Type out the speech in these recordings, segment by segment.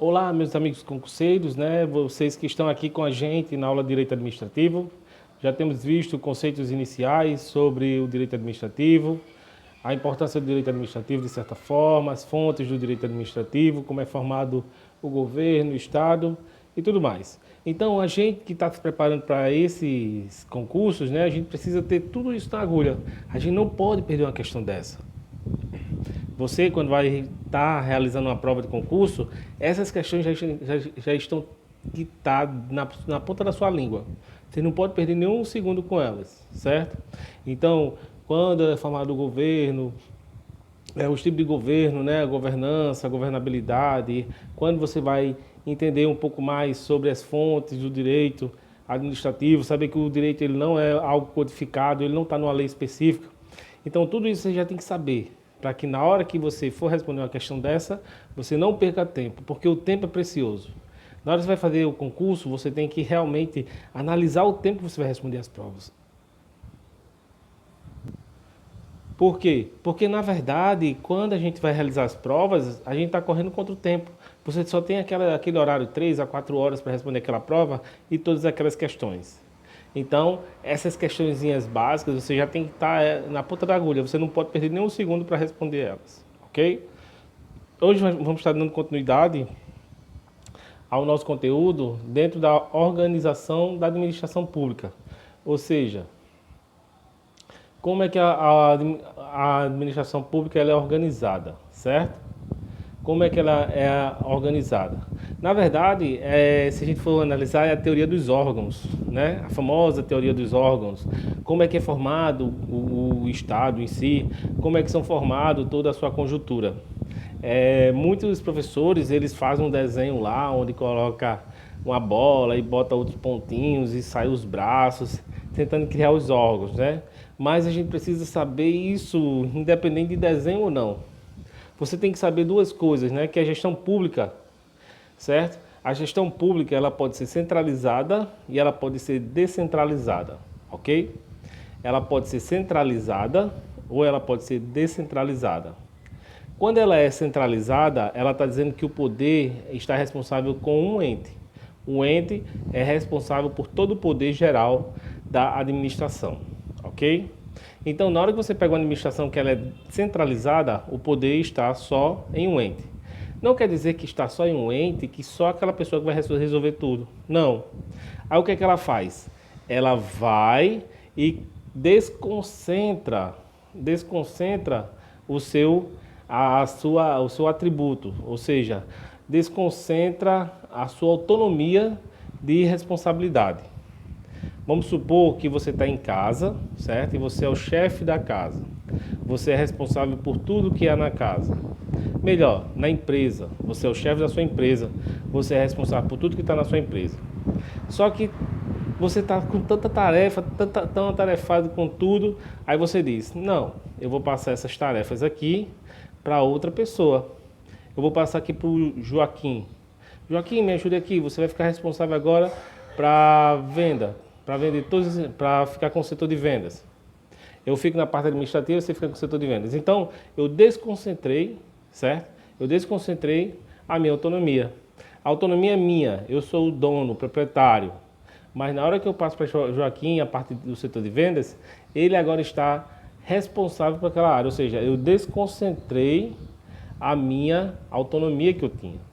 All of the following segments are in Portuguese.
Olá, meus amigos concurseiros, né? Vocês que estão aqui com a gente na aula de Direito Administrativo. Já temos visto conceitos iniciais sobre o direito administrativo, a importância do direito administrativo de certa forma, as fontes do direito administrativo, como é formado o governo, o Estado e tudo mais. Então, a gente que está se preparando para esses concursos, né? A gente precisa ter tudo isso na agulha. A gente não pode perder uma questão dessa. Você, quando vai estar realizando uma prova de concurso, essas questões já estão que tá na ponta da sua língua. Você não pode perder nenhum segundo com elas, certo? Então, quando é formado o governo, os tipos de governo, né, a governança, a governabilidade, quando você vai entender um pouco mais sobre as fontes do direito administrativo, saber que o direito ele não é algo codificado, ele não está numa lei específica. Então, tudo isso você já tem que saber, para que na hora que você for responder uma questão dessa, você não perca tempo, porque o tempo é precioso. Na hora que você vai fazer o concurso, você tem que realmente analisar o tempo que você vai responder as provas. Por quê? Porque, na verdade, quando a gente vai realizar as provas, a gente está correndo contra o tempo. Você só tem aquele horário, 3 a 4 horas para responder aquela prova e todas aquelas questões. Então, essas questõezinhas básicas, você já tem que estar na ponta da agulha. Você não pode perder nenhum segundo para responder elas, ok? Hoje vamos estar dando continuidade ao nosso conteúdo dentro da organização da administração pública. Ou seja, como é que a administração pública ela é organizada, certo? Como é que ela é organizada? Na verdade, se a gente for analisar, é a teoria dos órgãos, né? A famosa teoria dos órgãos. Como é que é formado o Estado em si, como é que são formados toda a sua conjuntura. Muitos professores, eles fazem um desenho lá, onde coloca uma bola e bota outros pontinhos e sai os braços, tentando criar os órgãos, né? Mas a gente precisa saber isso, independente de desenho ou não. Você tem que saber duas coisas, né? Que é a gestão pública, certo? A gestão pública ela pode ser centralizada e ela pode ser descentralizada, ok? Ela pode ser centralizada ou ela pode ser descentralizada. Quando ela é centralizada, ela está dizendo que o poder está responsável com um ente. O ente é responsável por todo o poder geral da administração, ok? Então, na hora que você pega uma administração que ela é centralizada, o poder está só em um ente. Não quer dizer que está só em um ente, que só aquela pessoa que vai resolver tudo. Não. Aí o que é que ela faz? Ela vai e desconcentra o seu atributo, ou seja, desconcentra a sua autonomia de responsabilidade. Vamos supor que você está em casa, certo? E você é o chefe da casa. Você é responsável por tudo que há na casa. Melhor, na empresa. Você é o chefe da sua empresa. Você é responsável por tudo que está na sua empresa. Só que você está com tanta tarefa, tão atarefado com tudo, aí você diz, não, eu vou passar essas tarefas aqui para outra pessoa. Eu vou passar aqui para o Joaquim. Joaquim, me ajude aqui, você vai ficar responsável agora para venda. Para ficar com o setor de vendas. Eu fico na parte administrativa, você fica com o setor de vendas. Então, eu desconcentrei, certo? Eu desconcentrei a minha autonomia. A autonomia é minha, eu sou o dono, o proprietário. Mas na hora que eu passo para Joaquim, a parte do setor de vendas, ele agora está responsável por aquela área. Ou seja, eu desconcentrei a minha autonomia que eu tinha.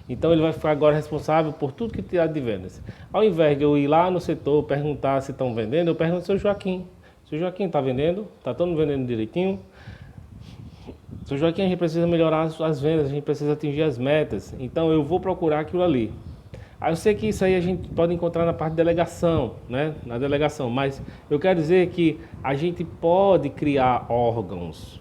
Então ele vai ficar agora responsável por tudo que tirar de vendas. Ao invés de eu ir lá no setor perguntar se estão vendendo, eu pergunto ao seu Joaquim. Seu Joaquim, está vendendo? Está todo mundo vendendo direitinho? Seu Joaquim, a gente precisa melhorar as vendas, a gente precisa atingir as metas. Então eu vou procurar aquilo ali. Aí eu sei que isso aí a gente pode encontrar na parte de delegação, né? Na delegação, mas eu quero dizer que a gente pode criar órgãos.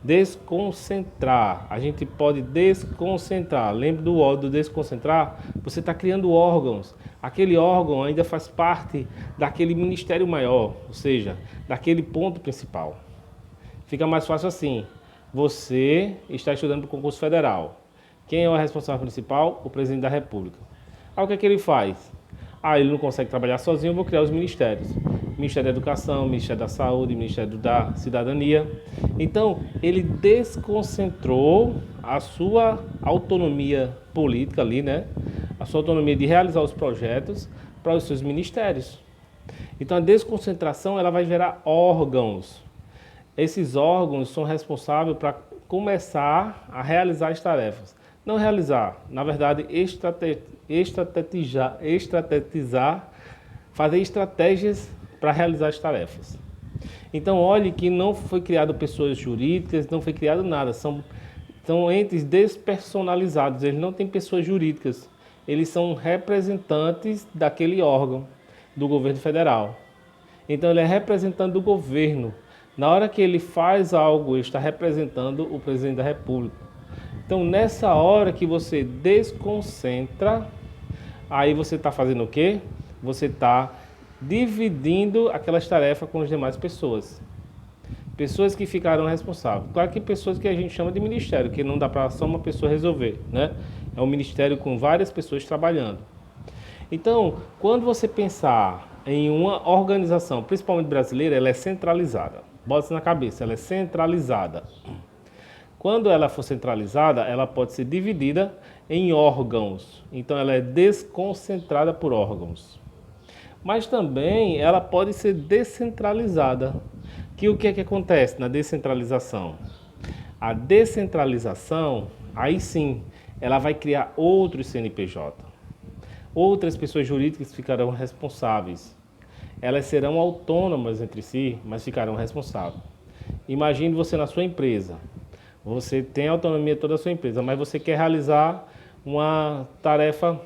Desconcentrar, a gente pode desconcentrar. Lembra do desconcentrar? Você está criando órgãos. Aquele órgão ainda faz parte daquele ministério maior, ou seja, daquele ponto principal. Fica mais fácil assim. Você está estudando para o concurso federal. Quem é o responsável principal? O presidente da República. Aí o que é que ele faz? Ele não consegue trabalhar sozinho, eu vou criar os ministérios. Ministério da Educação, Ministério da Saúde, Ministério da Cidadania. Então, ele desconcentrou a sua autonomia política ali, né? A sua autonomia de realizar os projetos para os seus ministérios. Então a desconcentração ela vai gerar órgãos. Esses órgãos são responsáveis para começar a realizar as tarefas. Não realizar, na verdade, estrategizar, fazer estratégias para realizar as tarefas. Então, olhe que não foi criado pessoas jurídicas, não foi criado nada, são entes despersonalizados, eles não têm pessoas jurídicas, eles são representantes daquele órgão do governo federal. Então, ele é representante do governo. Na hora que ele faz algo, ele está representando o presidente da República. Então, nessa hora que você desconcentra, aí você está fazendo o quê? Você está dividindo aquelas tarefas com as demais pessoas. Pessoas que ficarão responsáveis. Claro que pessoas que a gente chama de ministério, que não dá para só uma pessoa resolver, né? É um ministério com várias pessoas trabalhando. Então, quando você pensar em uma organização, principalmente brasileira, ela é centralizada. Bota isso na cabeça, ela é centralizada. Quando ela for centralizada, ela pode ser dividida em órgãos. Então, ela é desconcentrada por órgãos. Mas também ela pode ser descentralizada. Que o que é que acontece na descentralização? A descentralização, aí sim, ela vai criar outros CNPJ. Outras pessoas jurídicas ficarão responsáveis. Elas serão autônomas entre si, mas ficarão responsáveis. Imagine você na sua empresa. Você tem autonomia toda a sua empresa, mas você quer realizar uma tarefa,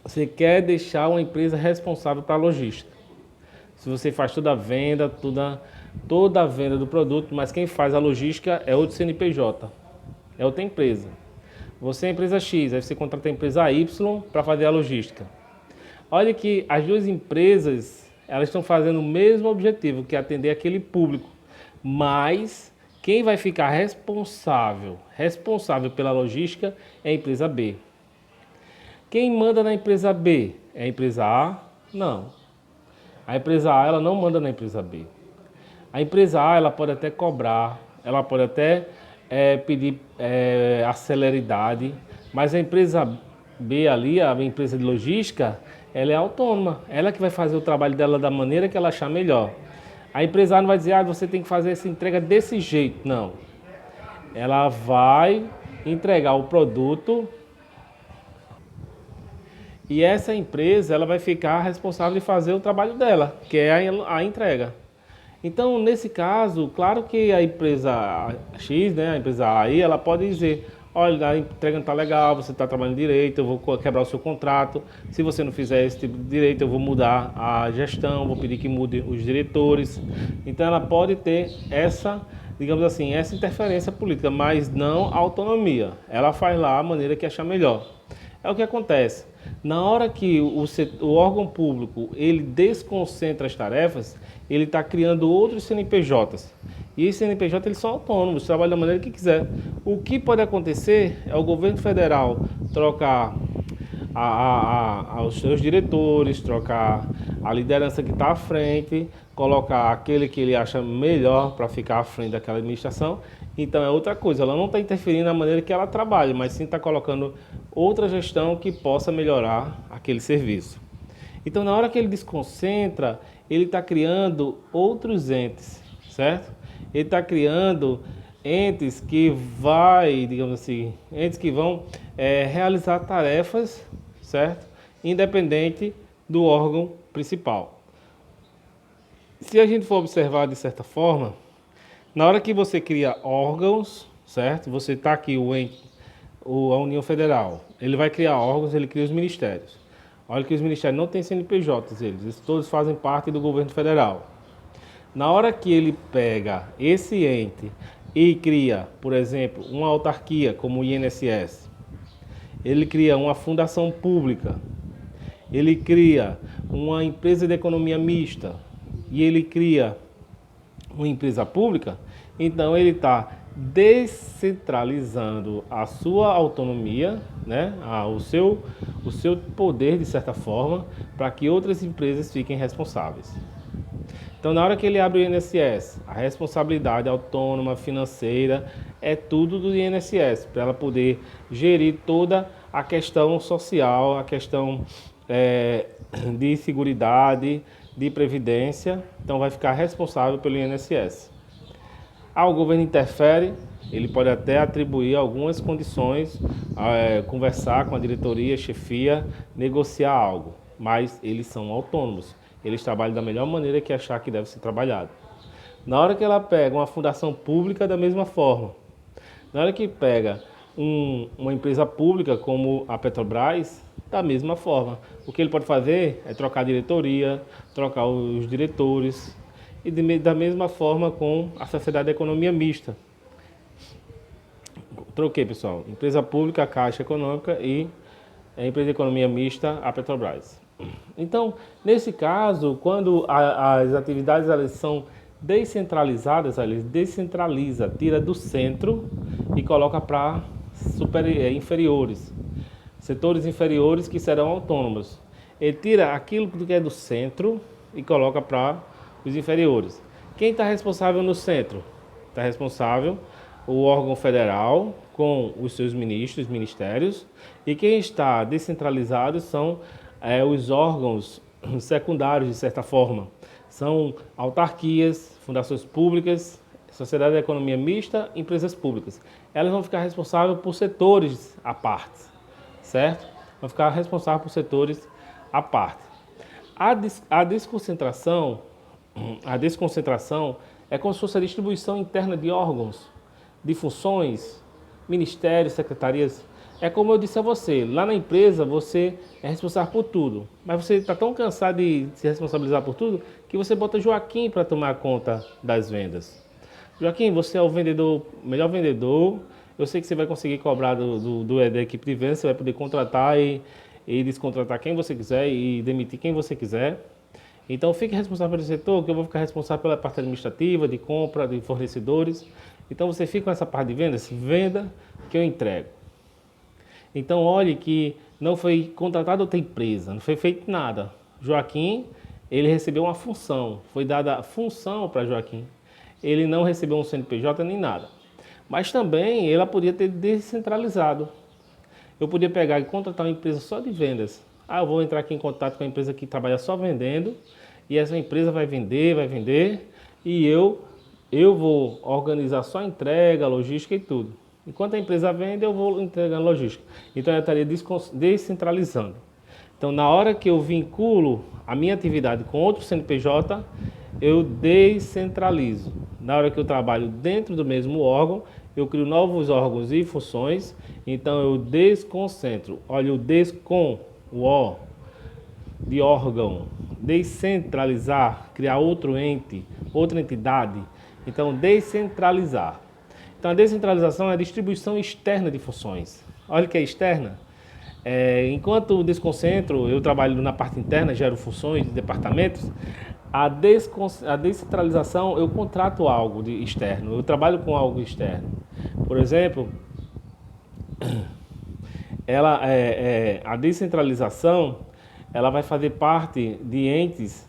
você quer deixar uma empresa responsável para a logística. Se você faz toda a venda, toda a venda do produto, mas quem faz a logística é outro CNPJ, é outra empresa. Você é a empresa X, aí você contrata a empresa Y para fazer a logística. Olha que as duas empresas, elas estão fazendo o mesmo objetivo, que é atender aquele público, mas quem vai ficar responsável pela logística é a empresa B. Quem manda na empresa B é a empresa A? Não. A empresa A ela não manda na empresa B. A empresa A ela pode até cobrar, ela pode até pedir a celeridade, mas a empresa B ali, a empresa de logística, ela é autônoma. Ela que vai fazer o trabalho dela da maneira que ela achar melhor. A empresa não vai dizer, você tem que fazer essa entrega desse jeito. Não. Ela vai entregar o produto e essa empresa ela vai ficar responsável de fazer o trabalho dela, que é a entrega. Então, nesse caso, claro que a empresa X, né, a empresa A, aí, ela pode dizer, olha, a entrega não está legal, você está trabalhando direito, eu vou quebrar o seu contrato. Se você não fizer esse tipo de direito, eu vou mudar a gestão, vou pedir que mude os diretores. Então ela pode ter essa, digamos assim, essa interferência política, mas não a autonomia. Ela faz lá a maneira que achar melhor. É o que acontece. Na hora que o órgão público ele desconcentra as tarefas, ele está criando outros CNPJs. E esses CNPJ eles são autônomos, trabalham da maneira que quiser. O que pode acontecer é o governo federal trocar os seus diretores, trocar a liderança que está à frente, colocar aquele que ele acha melhor para ficar à frente daquela administração. Então é outra coisa, ela não está interferindo na maneira que ela trabalha, mas sim está colocando outra gestão que possa melhorar aquele serviço. Então na hora que ele desconcentra, ele está criando outros entes, certo? Ele está criando entes que vão realizar tarefas, certo? Independente do órgão principal. Se a gente for observar de certa forma, na hora que você cria órgãos, certo? Você está aqui, a União Federal, ele vai criar órgãos, ele cria os ministérios. Olha que os ministérios não têm CNPJs, eles todos fazem parte do governo federal. Na hora que ele pega esse ente e cria, por exemplo, uma autarquia como o INSS, ele cria uma fundação pública, ele cria uma empresa de economia mista e ele cria uma empresa pública, então ele está descentralizando a sua autonomia, né, o seu poder de certa forma, para que outras empresas fiquem responsáveis. Então, na hora que ele abre o INSS, a responsabilidade autônoma, financeira, é tudo do INSS, para ela poder gerir toda a questão social, a questão de seguridade, de previdência. Então, vai ficar responsável pelo INSS. O governo interfere, ele pode até atribuir algumas condições, conversar com a diretoria, chefia, negociar algo, mas eles são autônomos. Eles trabalham da melhor maneira que achar que deve ser trabalhado. Na hora que ela pega uma fundação pública, da mesma forma. Na hora que pega uma empresa pública como a Petrobras, da mesma forma. O que ele pode fazer é trocar a diretoria, trocar os diretores, e da mesma forma com a Sociedade de Economia Mista. Troquei, pessoal. Empresa pública, a Caixa Econômica, e a empresa de economia mista, a Petrobras. Então, nesse caso, quando as atividades elas são descentralizadas, eles descentraliza, tira do centro e coloca para inferiores, setores inferiores que serão autônomos. Ele tira aquilo que é do centro e coloca para os inferiores. Quem está responsável no centro? Está responsável o órgão federal com os seus ministérios, e quem está descentralizado são os órgãos secundários, de certa forma. São autarquias, fundações públicas, Sociedade de Economia Mista, empresas públicas. Elas vão ficar responsáveis por setores à parte, certo? Vão ficar responsáveis por setores à parte. A desconcentração é como se fosse a distribuição interna de órgãos, de funções, ministérios, secretarias. É como eu disse a você, lá na empresa você é responsável por tudo, mas você está tão cansado de se responsabilizar por tudo que você bota Joaquim para tomar conta das vendas. Joaquim, você é o melhor vendedor, eu sei que você vai conseguir cobrar da equipe de vendas, você vai poder contratar e descontratar quem você quiser e demitir quem você quiser. Então fique responsável pelo setor, que eu vou ficar responsável pela parte administrativa, de compra, de fornecedores. Então você fica com essa parte de vendas, venda que eu entrego. Então olhe que não foi contratada outra empresa, não foi feito nada. Joaquim, ele recebeu uma função, foi dada a função para Joaquim. Ele não recebeu um CNPJ nem nada. Mas também ela podia ter descentralizado. Eu podia pegar e contratar uma empresa só de vendas. Eu vou entrar aqui em contato com a empresa que trabalha só vendendo, e essa empresa vai vender, e eu vou organizar só a entrega, logística e tudo. Enquanto a empresa vende, eu vou entregando logística. Então eu estaria descentralizando. Então na hora que eu vinculo a minha atividade com outro CNPJ, eu descentralizo. Na hora que eu trabalho dentro do mesmo órgão, eu crio novos órgãos e funções, então eu desconcentro. Olha, o O de órgão, descentralizar, criar outro ente, outra entidade. Então, descentralizar. Então, a descentralização é a distribuição externa de funções. Olha o que é externa. Enquanto desconcentro, eu trabalho na parte interna, gero funções de departamentos. A descentralização, eu contrato algo de externo, eu trabalho com algo externo. Por exemplo, a descentralização, ela vai fazer parte de entes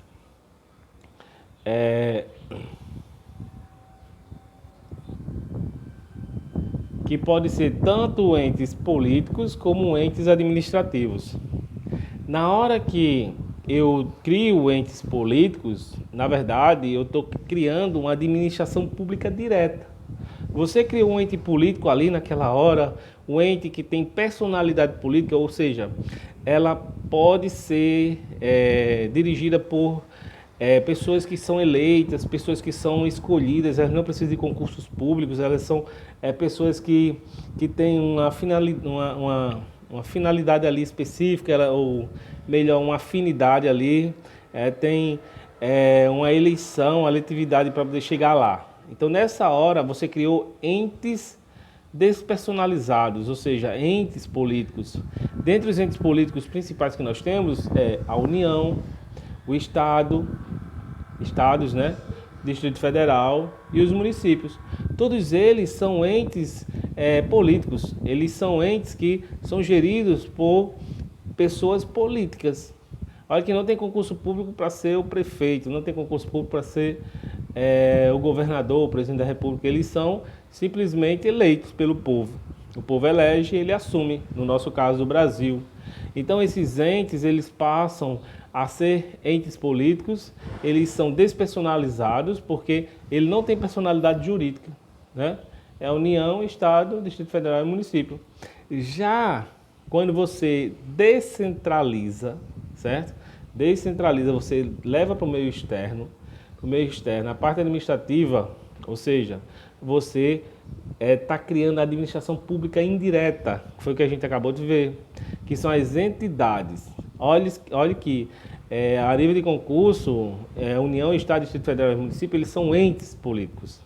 que podem ser tanto entes políticos como entes administrativos. Na hora que eu crio entes políticos, na verdade, eu estou criando uma administração pública direta. Você criou um ente político ali naquela hora, um ente que tem personalidade política, ou seja, ela pode ser dirigida por pessoas que são eleitas, pessoas que são escolhidas, elas não precisam de concursos públicos, elas são pessoas que têm uma finalidade ali específica, ou melhor, uma afinidade ali, tem uma eleição, uma eletividade para poder chegar lá. Então, nessa hora, você criou entes despersonalizados, ou seja, entes políticos. Dentre os entes políticos principais que nós temos, a União, o Estados, né? Distrito Federal e os municípios. Todos eles são entes políticos, eles são entes que são geridos por pessoas políticas. Olha que não tem concurso público para ser o prefeito, não tem concurso público para ser o governador, o presidente da República. Eles são simplesmente eleitos pelo povo. O povo elege e ele assume, no nosso caso, o Brasil. Então, esses entes, eles passam a ser entes políticos, eles são despersonalizados, porque ele não tem personalidade jurídica, né? É União, Estado, Distrito Federal e município. Já quando você descentraliza, certo? Descentraliza, você leva para o meio externo, a parte administrativa, ou seja, você está criando a administração pública indireta, que foi o que a gente acabou de ver, que são as entidades. Olhe que a nível de concurso, União, Estado, Distrito Federal e município, eles são entes políticos.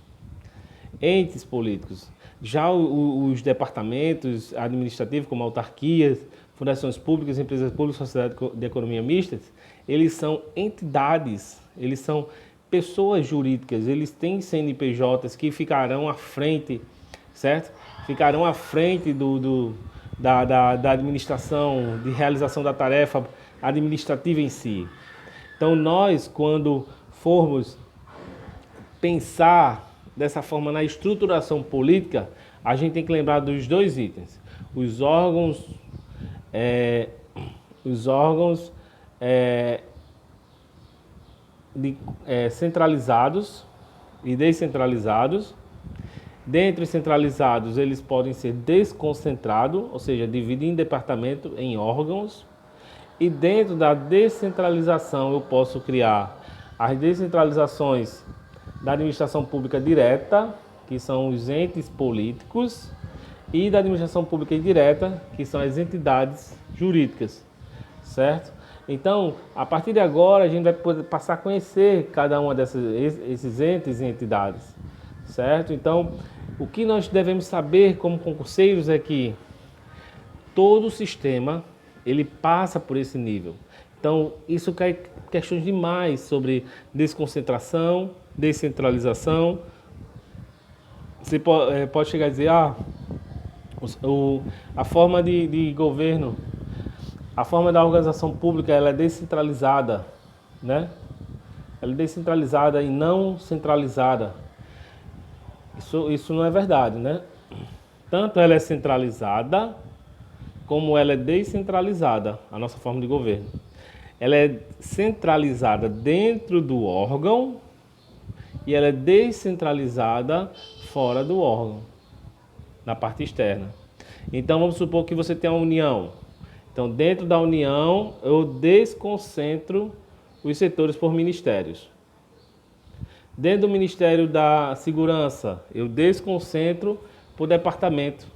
Entes políticos. Já os departamentos administrativos, como autarquias, fundações públicas, empresas públicas, sociedade de economia mistas, eles são entidades, eles são pessoas jurídicas, eles têm CNPJs que ficarão à frente, certo? Ficarão à frente da administração, de realização da tarefa administrativa em si. Então nós, quando formos pensar dessa forma na estruturação política, a gente tem que lembrar dos dois itens. Os órgãos centralizados e descentralizados. Dentre os centralizados, eles podem ser desconcentrados, ou seja, dividir em departamento, em órgãos. E dentro da descentralização, eu posso criar as descentralizações da administração pública direta, que são os entes políticos, e da administração pública indireta, que são as entidades jurídicas, certo? Então, a partir de agora, a gente vai poder passar a conhecer cada uma desses entes e entidades, certo? Então, o que nós devemos saber como concurseiros é que todo o sistema, ele passa por esse nível. Então, isso cai questões demais sobre desconcentração, descentralização. Você pode chegar a dizer, a forma de governo, a forma da organização pública, ela é descentralizada, né? Ela é descentralizada e não centralizada. Isso não é verdade, né? Tanto ela é centralizada, como ela é descentralizada, a nossa forma de governo. Ela é centralizada dentro do órgão e ela é descentralizada fora do órgão, na parte externa. Então, vamos supor que você tem uma união. Então, dentro da união, eu desconcentro os setores por ministérios. Dentro do Ministério da Segurança, eu desconcentro por departamento.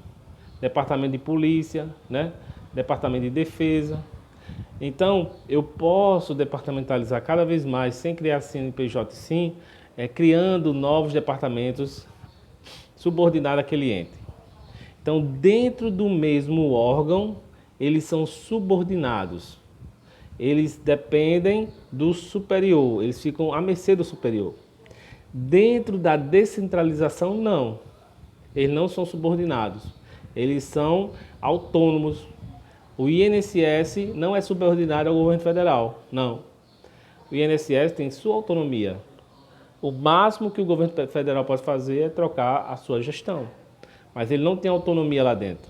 Departamento de Polícia, né? Departamento de Defesa. Então, eu posso departamentalizar cada vez mais, sem criar CNPJ, sim, criando novos departamentos subordinados àquele ente. Então, dentro do mesmo órgão, eles são subordinados. Eles dependem do superior, eles ficam à mercê do superior. Dentro da descentralização, não. Eles não são subordinados. Eles são autônomos. O INSS não é subordinado ao governo federal, não. O INSS tem sua autonomia. O máximo que o governo federal pode fazer é trocar a sua gestão. Mas ele não tem autonomia lá dentro.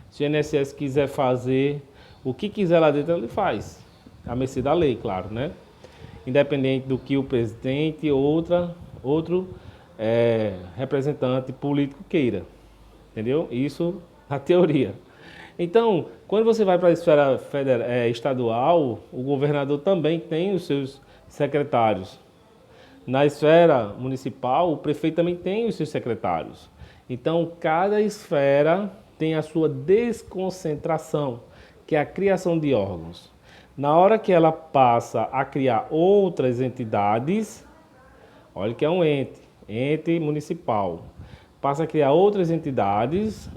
Se o INSS quiser fazer o que quiser lá dentro, ele faz. À mercê da lei, claro, né? Independente do que o presidente ou outro representante político queira. Entendeu? Isso na teoria. Então, quando você vai para a esfera estadual, o governador também tem os seus secretários. Na esfera municipal, o prefeito também tem os seus secretários. Então, cada esfera tem a sua desconcentração, que é a criação de órgãos. Na hora que ela passa a criar outras entidades, olha que é um ente municipal, passa a criar outras entidades,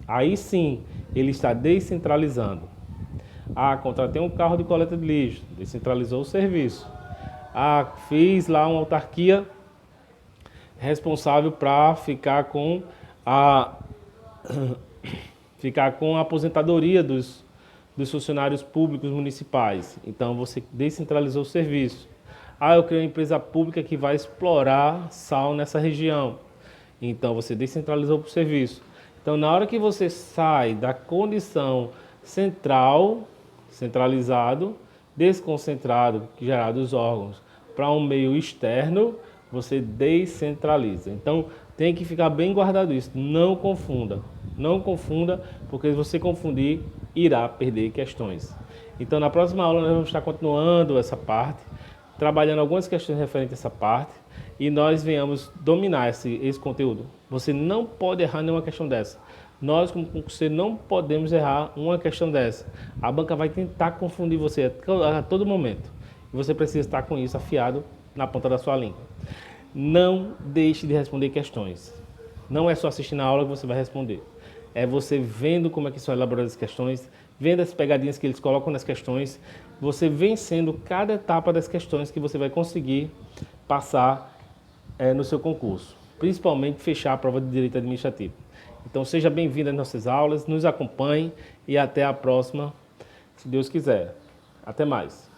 aí sim, ele está descentralizando. Contratei um carro de coleta de lixo, descentralizou o serviço. Fiz lá uma autarquia responsável para ficar com a aposentadoria dos dos funcionários públicos municipais. Então, você descentralizou o serviço. Ah, eu criei uma empresa pública que vai explorar sal nessa região. Então, você descentralizou o serviço. Então, na hora que você sai da condição central, centralizado, desconcentrado, gerado dos órgãos, para um meio externo, você descentraliza. Então, tem que ficar bem guardado isso. Não confunda. Não confunda, porque se você confundir, irá perder questões. Então, na próxima aula, nós vamos estar continuando essa parte, trabalhando algumas questões referentes a essa parte, e nós venhamos dominar esse conteúdo. Você não pode errar nenhuma questão dessa. Nós, como concurseiro, não podemos errar uma questão dessa. A banca vai tentar confundir você a todo momento. E você precisa estar com isso afiado na ponta da sua língua. Não deixe de responder questões. Não é só assistir na aula que você vai responder. É você vendo como é que são elaboradas as questões, vendo as pegadinhas que eles colocam nas questões, você vencendo cada etapa das questões que você vai conseguir passar no seu concurso. Principalmente fechar a prova de Direito Administrativo. Então seja bem-vindo às nossas aulas, nos acompanhe e até a próxima, se Deus quiser. Até mais.